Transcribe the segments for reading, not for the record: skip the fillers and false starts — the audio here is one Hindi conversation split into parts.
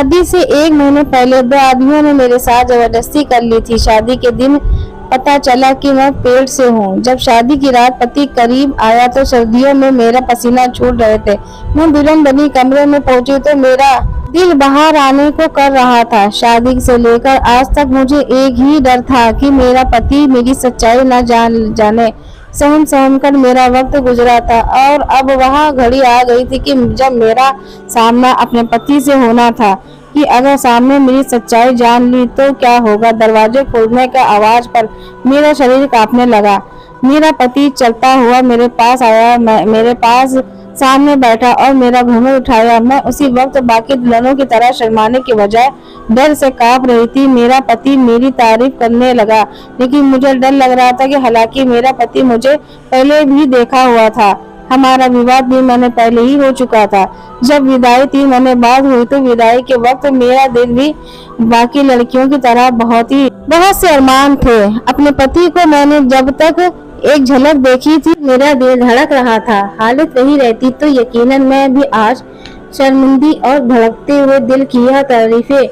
शादी से 1 महीने पहले 2 आदमियों ने मेरे साथ जबरदस्ती कर ली थी। शादी के दिन पता चला कि मैं पेट से हूँ। जब शादी की रात पति करीब आया तो सर्दियों में मेरा पसीना छूट रहे थे। मैं दुल्हन बनी कमरे में पहुंची तो मेरा दिल बाहर आने को कर रहा था। शादी से लेकर आज तक मुझे एक ही डर था कि मेरा पति मेरी सच्चाई न जान जाने। सहम सहम कर मेरा वक्त गुजरा था और अब वह घड़ी आ गई थी कि जब मेरा सामना अपने पति से होना था कि अगर सामने मेरी सच्चाई जान ली तो क्या होगा। दरवाजे खोलने का आवाज पर मेरा शरीर कांपने लगा। मेरा पति चलता हुआ मेरे पास आया, मेरे पास सामने बैठा और मेरा घूंघट उठाया। मैं उसी वक्त बाकी दुल्हनों की तरह शर्माने के बजाय डर से कांप रही थी। मेरा पति मेरी तारीफ करने लगा, लेकिन मुझे डर लग रहा था कि हालांकि मेरा पति मुझे पहले भी देखा हुआ था। हमारा विवाह 3 महीने पहले ही हो चुका था। जब विदाई 3 महीने बाद हुई तो विदाई के वक्त मेरा दिल भी बाकी लड़कियों की तरह बहुत से अरमान थे। अपने पति को मैंने जब तक एक झलक देखी थी मेरा दिल धड़क रहा था। हालत वही रहती तो यकीनन मैं भी आज शर्मिंदी और धड़कते हुए दिल की यह तारीफें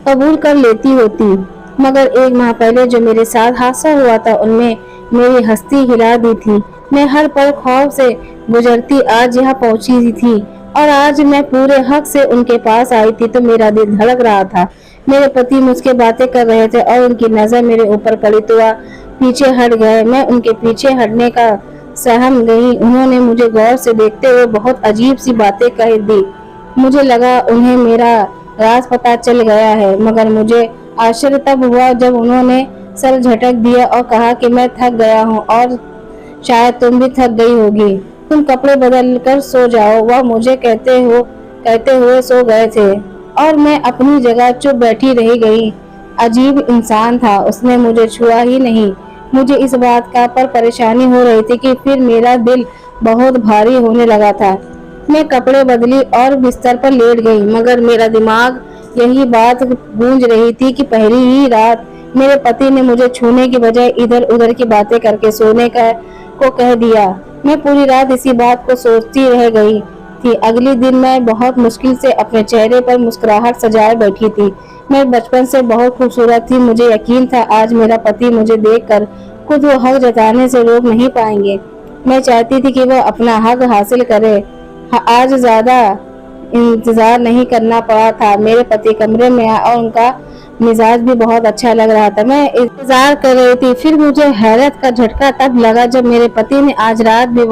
कबूल कर लेती होती। मगर 1 माह पहले जो मेरे साथ हादसा हुआ था उनमें मेरी हस्ती हिला दी थी। मैं हर पल खौफ से गुजरती आज यहाँ पहुंची थी और आज मैं पूरे हक से उनके पास आई थी तो मेरा दिल धड़क रहा था। मेरे पति मुझसे बातें कर रहे थे और उनकी नजर मेरे ऊपर पड़ी तो वह पीछे हट गए। मैं उनके पीछे हटने का सहम गई। उन्होंने मुझे गौर से देखते हुए बहुत अजीब सी बातें कह दी। मुझे लगा उन्हें मेरा राज पता चल गया है, मगर मुझे आश्चर्य तब हुआ जब उन्होंने सर झटक दिया और कहा कि मैं थक गया हूँ और शायद तुम भी थक गई होगी। तुम कपड़े बदल कर सो जाओ। वह मुझे कहते हुए सो गए थे और मैं अपनी जगह चुप बैठी रह गई। अजीब इंसान था, उसने मुझे छुआ ही नहीं। मुझे इस बात का पर परेशानी हो रही थी कि फिर मेरा दिल बहुत भारी होने लगा था। मैं कपड़े बदली और बिस्तर पर लेट गई, मगर मेरा दिमाग यही बात गूंज रही थी कि पहली ही रात मेरे पति ने मुझे छूने की बजाय इधर उधर की बातें करके सोने को कह दिया। मैं पूरी रात इसी बात को सोचती रह गई थी। अगले दिन मैं बहुत मुश्किल से अपने चेहरे पर मुस्कुराहट सजाए बैठी थी। मैं बचपन से बहुत खूबसूरत थी। मुझे यकीन था आज मेरा पति मुझे देखकर खुद वो हक जताने से रोक नहीं पाएंगे। मैं चाहती थी कि वह अपना हक हासिल करे। आज ज्यादा इंतजार नहीं करना पड़ा था। मेरे पति कमरे में आए और उनका मिजाज भी बहुत अच्छा लग रहा था। मैं इंतजार कर रही थी। फिर मुझे हैरत का झटका तब लगा जब मेरे पति ने आज रात भी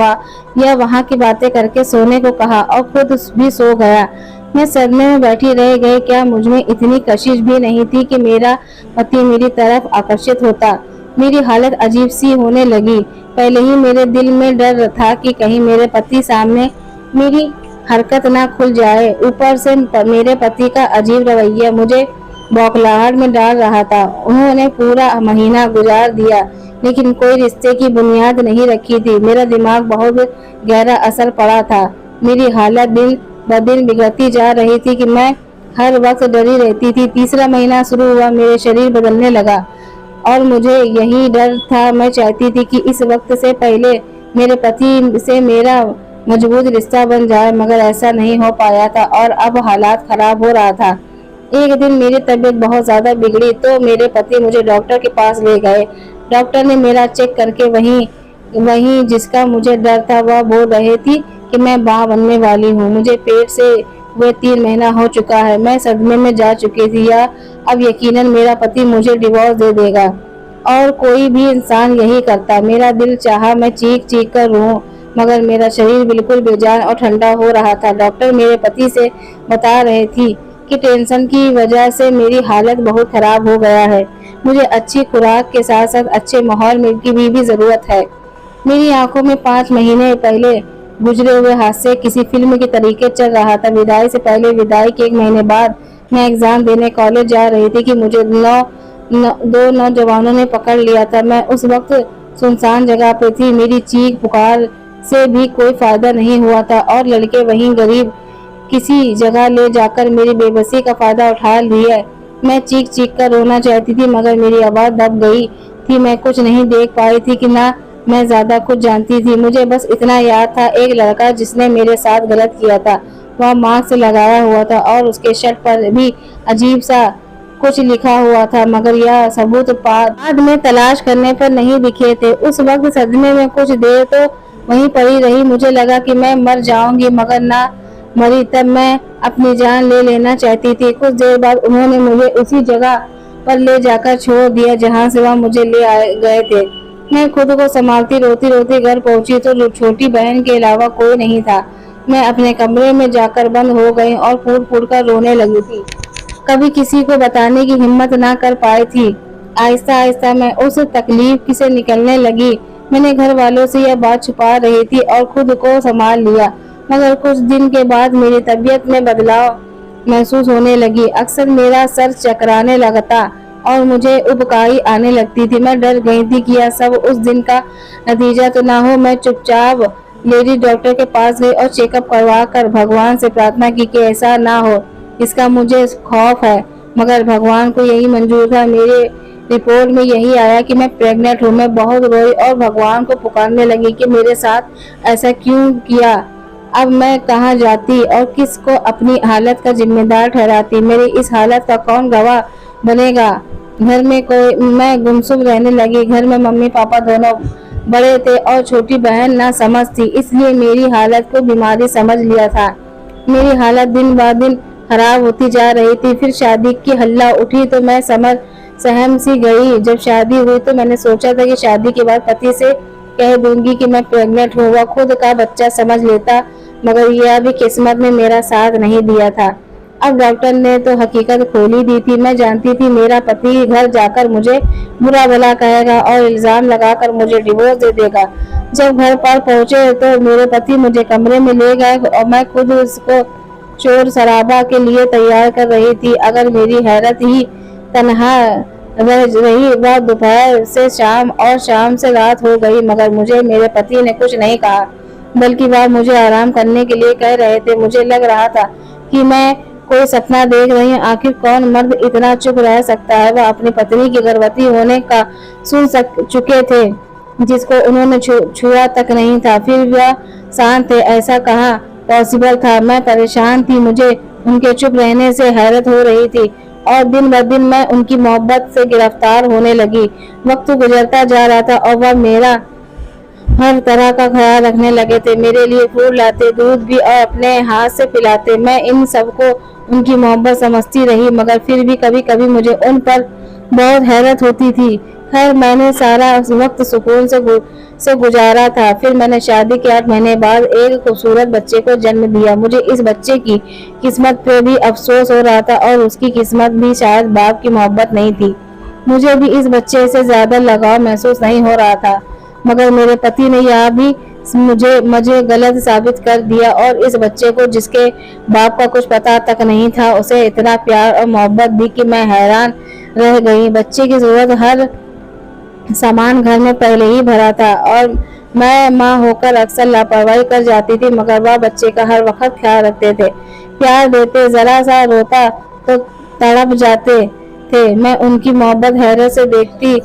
वहाँ की बातें करके सोने को कहा और खुद भी सो गया। मैं सदमे में बैठी रह गई। क्या मुझमें इतनी कशिश भी नहीं थी कि मेरा पति मेरी तरफ आकर्षित होता। मेरी हालत अजीब सी होने लगी। पहले ही मेरे दिल में डर था कि कहीं मेरे पति सामने मेरी हरकत ना खुल जाए। ऊपर से मेरे पति का अजीब रवैया मुझे बौखलाहट में डाल रहा था। उन्होंने पूरा महीना गुजार दिया लेकिन कोई रिश्ते की बुनियाद नहीं रखी थी। मेरा दिमाग बहुत गहरा असर पड़ा था। मेरी हालत दिन ब दिन बिगड़ती जा रही थी कि मैं हर वक्त डरी रहती थी। तीसरा महीना शुरू हुआ, मेरे शरीर बदलने लगा और मुझे यही डर था। मैं चाहती थी कि इस वक्त से पहले मेरे पति से मेरा मजबूत रिश्ता बन जाए, मगर ऐसा नहीं हो पाया था और अब हालात खराब हो रहा था। एक दिन मेरी तबीयत बहुत ज्यादा बिगड़ी तो मेरे पति मुझे डॉक्टर के पास ले गए। डॉक्टर ने मेरा चेक करके वही जिसका मुझे डर था वह बोल रही थी कि मैं मां बनने वाली हूँ। मुझे पेट से हुए 3 महीना हो चुका है। मैं सदमे में जा चुकी थी या अब यकीनन मेरा पति मुझे डिवोर्स दे देगा और कोई भी इंसान यही करता। मेरा दिल चाहा मैं चीख चीख कर रोऊं, मगर मेरा शरीर बिल्कुल बेजान और ठंडा हो रहा था। डॉक्टर मेरे पति से बता रही थी कि टेंशन की वजह से मेरी हालत बहुत खराब हो गया है। मुझे अच्छी खुराक के साथ साथ अच्छे माहौल की भी जरूरत है। मेरी आंखों में 5 महीने पहले गुजरे हुए हादसे किसी फिल्म के तरीके चल रहा था। विदाई से पहले, विदाई के 1 महीने बाद मैं एग्जाम देने कॉलेज जा रही थी कि मुझे 2 नौजवानों ने पकड़ लिया था। मैं उस वक्त सुनसान जगह पे थी। मेरी चीख पुकार से भी कोई फायदा नहीं हुआ था और लड़के वहीं गरीब किसी जगह ले जाकर मेरी बेबसी का फायदा उठा लिया। मैं चीख चीख कर रोना चाहती थी मगर मेरी आवाज दब गई थी। मैं कुछ नहीं देख पाई थी कि ना मैं ज्यादा कुछ जानती थी। मुझे बस इतना याद था, एक लड़का जिसने मेरे साथ गलत किया था, वह मास्क लगाया हुआ था और उसके शर्ट पर भी अजीब सा कुछ लिखा हुआ था, मगर यह सबूत बाद में तलाश करने पर नहीं दिखे थे। उस वक्त सदमे में कुछ देर तो वहीं पड़ी रही। मुझे लगा कि मैं मर जाऊंगी, मगर ना मरी। तब मैं अपनी जान ले लेना चाहती थी। कुछ देर बाद उन्होंने मुझे उसी जगह पर ले जाकर छोड़ दिया जहां से वह मुझे ले आए गए थे। मैं खुद को संभालती रोती रोती घर पहुंची तो छोटी बहन के अलावा कोई नहीं था। मैं अपने कमरे में जाकर बंद हो गई और फूट फूट कर रोने लगी थी। कभी किसी को बताने की हिम्मत ना कर पाई थी। आहिस्ता आहिस्ता मैं उस तकलीफ से निकलने लगी। मैंने घर वालों से यह बात छुपा रही थी और खुद को संभाल लिया, मगर कुछ दिन के बाद मेरी तबीयत में बदलाव महसूस होने लगी। अक्सर मेरा सर चकराने लगता और मुझे उबकाई आने लगती थी। मैं डर गई थी कि यह सब उस दिन का नतीजा तो ना हो। मैं चुपचाप लेडी डॉक्टर के पास गई और चेकअप करवा कर भगवान से प्रार्थना की कि ऐसा ना हो। इसका मुझे खौफ है, मगर भगवान को यही मंजूर था। मेरे रिपोर्ट में यही आया कि मैं प्रेग्नेंट हूँ। मैं बहुत रोई और भगवान को पुकारने लगी कि मेरे साथ ऐसा क्यों किया। अब मैं कहाँ जाती और किसको अपनी हालत का जिम्मेदार ठहराती। मेरी इस हालत का कौन गवाह बनेगा। घर में कोई मैं गुमसुम रहने लगी। घर में मम्मी पापा दोनों बड़े थे और छोटी बहन ना समझ थी, इसलिए मेरी हालत को बीमारी समझ लिया था। मेरी हालत दिन ब दिन खराब होती जा रही थी। फिर शादी की हल्ला उठी तो मैं समझ सहम सी गई। जब शादी हुई तो मैंने सोचा था कि शादी के बाद पति से कह दूंगी कि मैं प्रेग्नेंट हूँ, वह खुद का बच्चा समझ लेता, मगर यह भी किस्मत में मेरा साथ नहीं दिया था। अब डॉक्टर ने तो हकीकत खोली दी थी। मैं जानती थी मेरा पति घर जाकर मुझे बुरा भला कहेगा और इल्जाम लगाकर मुझे डिवोर्स दे देगा। जब घर पर पहुंचे तो मेरे पति मुझे कमरे में ले गए और मैं खुद उसको शोर शराबा के लिए तैयार कर रही थी। अगर मेरी हैरत ही तनहा रह रही, वह दोपहर से शाम और शाम से रात हो गई, मगर मुझे मेरे पति ने कुछ नहीं कहा, बल्कि वह मुझे आराम करने के लिए कह रहे थे। मुझे लग रहा था कि मैं कोई सपना देख रही हूँ। आखिर कौन मर्द इतना चुप रह सकता है। वह अपनी पत्नी के गर्भवती होने का सुन चुके थे, जिसको उन्होंने छुआ तक नहीं था, फिर वह शांत थे। ऐसा कहाँ पॉसिबल था। मैं परेशान थी। मुझे उनके चुप रहने से हैरत हो रही थी और दिन ब दिन मैं उनकी मोहब्बत से गिरफ्तार होने लगी। वक्त गुजरता जा रहा था और वह मेरा हर तरह का ख्याल रखने लगे थे। मेरे लिए फूल लाते, दूध भी, और अपने हाथ से पिलाते। मैं इन सबको उनकी मोहब्बत समझती रही, मगर फिर भी कभी कभी मुझे उन पर बहुत हैरत होती थी। खैर, मैंने सारा वक्त सुकून से गुजारा था। फिर मैंने शादी के 8 महीने बाद एक खूबसूरत बच्चे को जन्म दिया। मुझे इस बच्चे की किस्मत पे भी अफसोस हो रहा था और उसकी किस्मत भी शायद बाप की मोहब्बत नहीं थी। मुझे भी इस बच्चे से ज्यादा लगाव महसूस नहीं हो रहा था, मगर मेरे पति ने यह भी मुझे गलत साबित कर दिया और इस बच्चे को, जिसके बाप का कुछ पता तक नहीं था, उसे इतना प्यार और मोहब्बत दी कि मैं हैरान रह गई। बच्चे की जरूरत हर सामान घर में पहले ही भरा था और मैं माँ होकर अक्सर लापरवाही कर जाती थी, मगर वह बच्चे का हर वक्त ख्याल रखते थे, प्यार देते। जरा सा रोता तो तड़प जाते थे। मैं उनकी मोहब्बत हैरत से देखती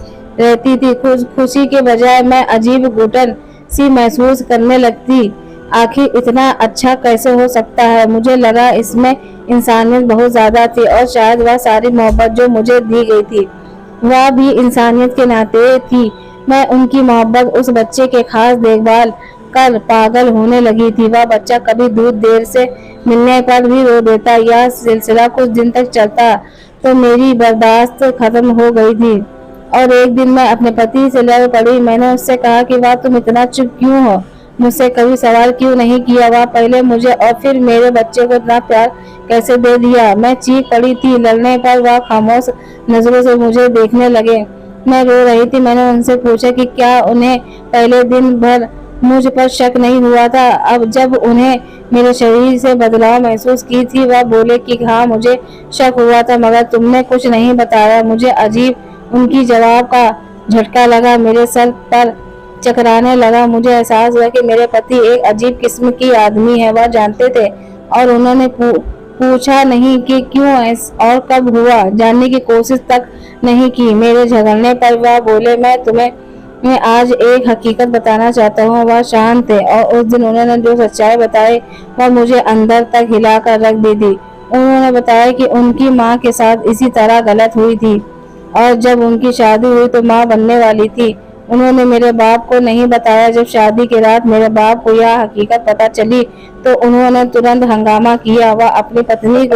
रहती थी। खुशी के बजाय मैं अजीब घुटन सी महसूस करने लगती। आखिर इतना अच्छा कैसे हो सकता है। मुझे लगा इसमें इंसानियत बहुत ज्यादा थी और शायद वह सारी मोहब्बत जो मुझे दी गई थी वह भी इंसानियत के नाते थी। मैं उनकी मोहब्बत, उस बच्चे के खास देखभाल कर पागल होने लगी थी। वह बच्चा कभी दूध देर से मिलने पर भी रो देता। यह सिलसिला कुछ दिन तक चलता तो मेरी बर्दाश्त खत्म हो गई थी और एक दिन मैं अपने पति से लड़ पड़ी। मैंने उससे कहा कि वाह, तुम इतना चुप क्यों हो, मुझसे कभी सवाल क्यों नहीं किया। वह पहले मुझे और फिर मेरे बच्चे को इतना प्यार कैसे दे दिया। मैं चीख पड़ी थी। लड़ने पर वह खामोश नजरों से मुझे देखने लगे। मैं रो रही थी। मैंने उनसे पूछा कि क्या उन्हें पहले दिन भर मुझ पर शक नहीं हुआ था। अब जब उन्हें मेरे शरीर से बदलाव महसूस की थी, वह बोले कि हाँ, मुझे शक हुआ था, मगर तुमने कुछ नहीं बताया। मुझे अजीब उनकी जवाब का झटका लगा। मेरे सर पर चकराने लगा। मुझे एहसास हुआ कि मेरे पति एक अजीब किस्म की आदमी है। वह जानते थे और उन्होंने पूछा नहीं कि क्यों और कब हुआ। जानने की कोशिश तक नहीं की। मेरे झगड़ने पर वह बोले, मैं तुम्हें मैं आज एक हकीकत बताना चाहता हूँ। वह शांत थे और उस दिन उन्होंने जो सच्चाई बताई वह मुझे अंदर तक हिलाकर रख दी थी। उन्होंने बताया कि उनकी माँ के साथ इसी तरह गलत हुई थी और जब उनकी शादी हुई तो माँ बनने वाली थी। उन्होंने मेरे बाप को नहीं बताया। जब शादी की रात मेरे बाप को यह हकीकत पता चली तो उन्होंने तुरंत हंगामा किया। वह अपनी पत्नी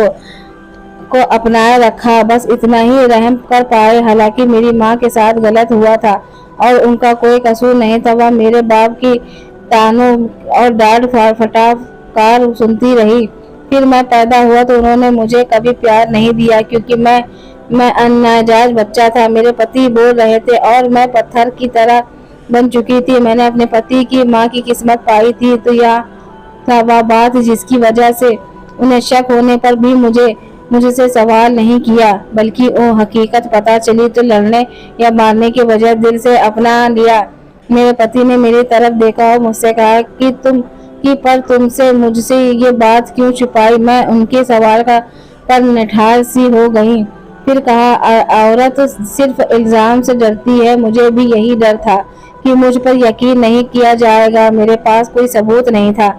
को अपनाए रखा, बस इतना ही रहम कर पाए। हालांकि मेरी माँ के साथ गलत हुआ था और उनका कोई कसूर नहीं था। वह मेरे बाप की तानों और डांट फटकार सुनती रही। फिर मैं पैदा हुआ तो उन्होंने मुझे कभी प्यार नहीं दिया क्योंकि मैं नाजायज बच्चा था। मेरे पति बोल रहे थे और मैं पत्थर की तरह बन चुकी थी। मैंने अपने पति की माँ की किस्मत पाई थी तो यह था वह बात जिसकी वजह से उन्हें शक होने पर भी मुझसे सवाल नहीं किया, बल्कि वो हकीकत पता चली तो लड़ने या मारने के बजाय दिल से अपना लिया। मेरे पति ने मेरी तरफ देखा और मुझसे कहा कि पर तुमसे मुझसे ये बात क्यों छुपाई। मैं उनके सवाल पर निठार सी हो गई। फिर कहा, औरत सिर्फ इल्जाम से डरती है। मुझे भी यही डर था कि मुझ पर यकीन नहीं किया जाएगा। मेरे पास कोई सबूत नहीं था।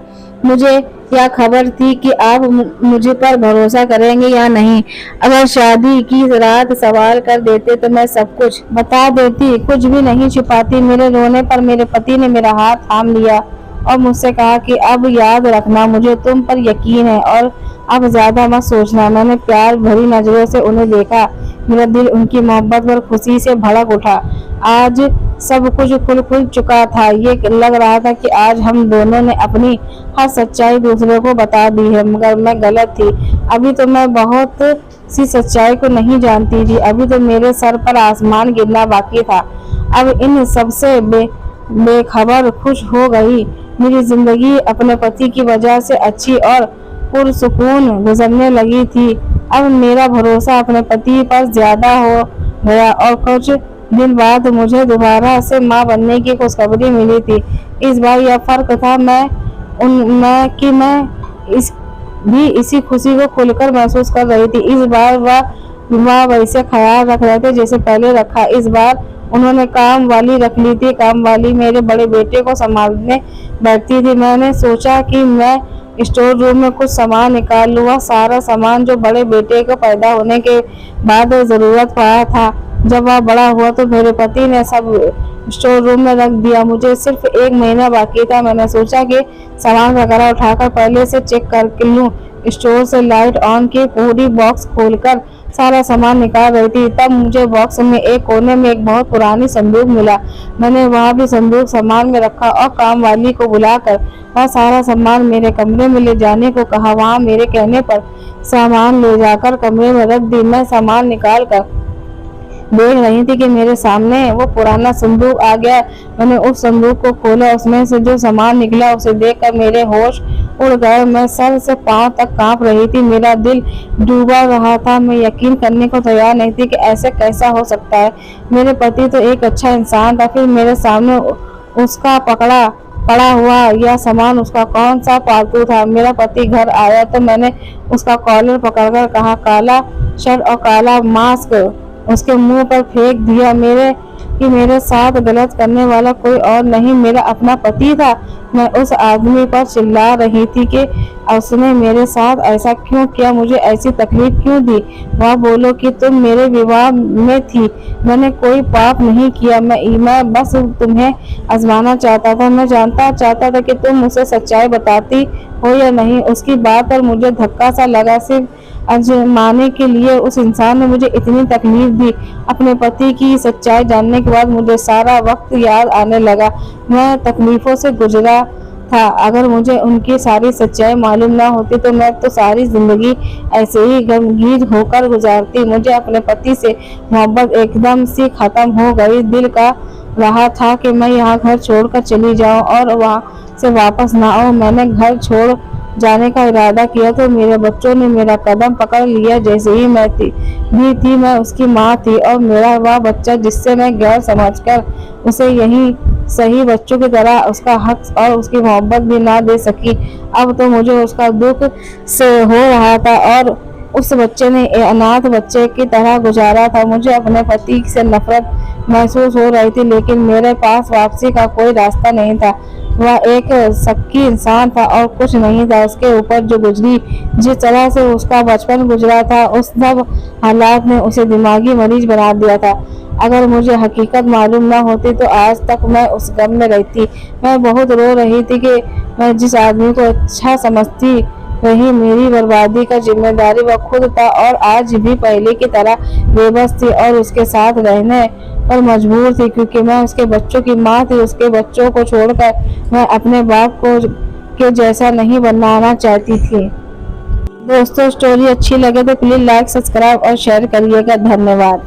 मुझे यह खबर थी कि आप मुझ पर भरोसा करेंगे या नहीं। अगर शादी की रात सवाल कर देते तो मैं सब कुछ बता देती, कुछ भी नहीं छिपाती। मेरे रोने पर मेरे पति ने मेरा हाथ थाम लिया और मुझसे कहा कि अब याद रखना, मुझे तुम पर यकीन है और अब ज्यादा मत सोचना। मैंने प्यार भरी नजरों से उन्हें देखा। मेरा दिल उनकी मोहब्बत पर खुशी से भड़क उठा। आज सब कुछ खुल चुका था। ये लग रहा था कि आज हम दोनों ने अपनी हर सच्चाई दूसरे को बता दी है, मगर मैं गलत थी। अभी तो मैं बहुत सी सच्चाई को नहीं जानती थी। अभी तो मेरे सर पर आसमान गिरना बाकी था। अब इन सबसे बेखबर खुश हो गई। मेरी जिंदगी अपने पति की वजह से अच्छी और पुरसुकून गुजरने लगी थी। अब मेरा भरोसा अपने पति पर ज्यादा हो गया और कुछ दिन बाद मुझे दोबारा से माँ बनने की खुशखबरी मिली थी। इस बार यह फर्क था मैं इसी खुशी को खुलकर महसूस कर रही थी। इस बार वह वैसे ख्याल रख रहे थे जैसे पहले रखा। इस बार उन्होंने काम वाली रख ली थी। काम वाली मेरे बड़े बेटे को संभालने बैठती थी। मैंने सोचा कि मैं स्टोर रूम में कुछ सामान निकाल लूँ। वह सारा सामान जो बड़े बेटे को पैदा होने के बाद जरूरत पड़ा था। जब वह बड़ा हुआ तो मेरे पति ने सब स्टोर रूम में रख दिया। मुझे सिर्फ 1 महीना बाकी था। मैंने सोचा कि सामान वगैरह उठाकर पहले से चेक कर लूँ। स्टोर से लाइट ऑन की पूरी बॉक्स खोलकर सारा सामान निकाल रही थी, तब मुझे बॉक्स में एक कोने में एक बहुत पुरानी संदूक मिला। मैंने वहाँ भी संदूक सामान में रखा और काम वाली को बुलाकर वह सारा सामान मेरे कमरे में ले जाने को कहा। वहाँ मेरे कहने पर सामान ले जाकर कमरे में रख दी। मैं सामान निकाल कर देख रही थी कि मेरे सामने वो पुराना संदूक आ गया। मैंने उस संदूक को खोला। उसमें से जो सामान निकला उसे देखकर मेरे होश उड़ गए। मैं सर से पांव तक कांप रही थी। मेरा दिल डूबा रहा था। मैं यकीन करने को तैयार नहीं थी कि ऐसे कैसा हो सकता है। मेरे पति तो एक अच्छा इंसान था, फिर मेरे सामने उसका पड़ा हुआ यह सामान उसका कौन सा पालतू था। मेरा पति घर आया तो मैंने उसका कॉलर पकड़कर कहा, काला शर्ट और काला मास्क उसके मुंह पर फेंक दिया। मेरे साथ गलत करने वाला कोई और नहीं, मेरा अपना पति था। मैं उस आदमी पर चिल्ला रही थी कि उसने मेरे साथ ऐसा क्यों किया, मुझे ऐसी तकलीफ क्यों दी। वह बोलो कि तुम मेरे विवाह में थी, मैंने कोई पाप नहीं किया। मैं बस तुम्हें आजमाना चाहता था। मैं जानता चाहता था कि तुम मुझसे सच्चाई बताती हो या नहीं। उसकी बात पर मुझे धक्का सा लगा। सिर्फ आजमाने के लिए उस इंसान ने मुझे इतनी तकलीफ दी। अपने पति की सच्चाई जानने के बाद मुझे सारा वक्त याद आने लगा। मैं तकलीफों से गुजरा था। अगर मुझे उनकी सारी सच्चाई मालूम ना होती तो मैं तो सारी जिंदगी ऐसे ही गमगीन होकर गुजारती। मुझे अपने पति से मोहब्बत एकदम से खत्म हो गई। दिल का रहा था कि मैं यहाँ घर छोड़कर चली जाऊँ और वहाँ से वापस ना आऊँ। मैंने घर छोड़ जाने का इरादा किया तो मेरे बच्चों ने मेरा कदम पकड़ लिया। जैसे ही मैं थी मैं उसकी माँ थी और मेरा वह बच्चा जिससे मैं गैर समझकर उसे यही सही बच्चों की तरह उसका हक और उसकी मोहब्बत भी ना दे सकी। अब तो मुझे उसका दुख से हो रहा था और उस बच्चे ने अनाथ बच्चे की तरह गुजारा था। मुझे अपने पति से नफरत महसूस हो रही थी, लेकिन मेरे पास वापसी का कोई रास्ता नहीं था। वह एक शक्की इंसान था और कुछ नहीं था। उसके ऊपर जो गुजरी, जिस तरह से उसका बचपन गुजरा था, उस सब हालात ने उसे दिमागी मरीज बना दिया था। अगर मुझे हकीकत मालूम न होती तो आज तक मैं उस गम में रहती। मैं बहुत रो रही थी कि मैं जिस आदमी को अच्छा समझती रही, मेरी बर्बादी का जिम्मेदारी वह खुद था और आज भी पहले की तरह बेबस थी और उसके साथ रहने पर मजबूर थी, क्योंकि मैं उसके बच्चों की माँ थी। उसके बच्चों को छोड़कर मैं अपने बाप को के जैसा नहीं बनाना चाहती थी। दोस्तों, स्टोरी अच्छी लगे तो प्लीज लाइक, सब्सक्राइब और शेयर करिएगा। धन्यवाद।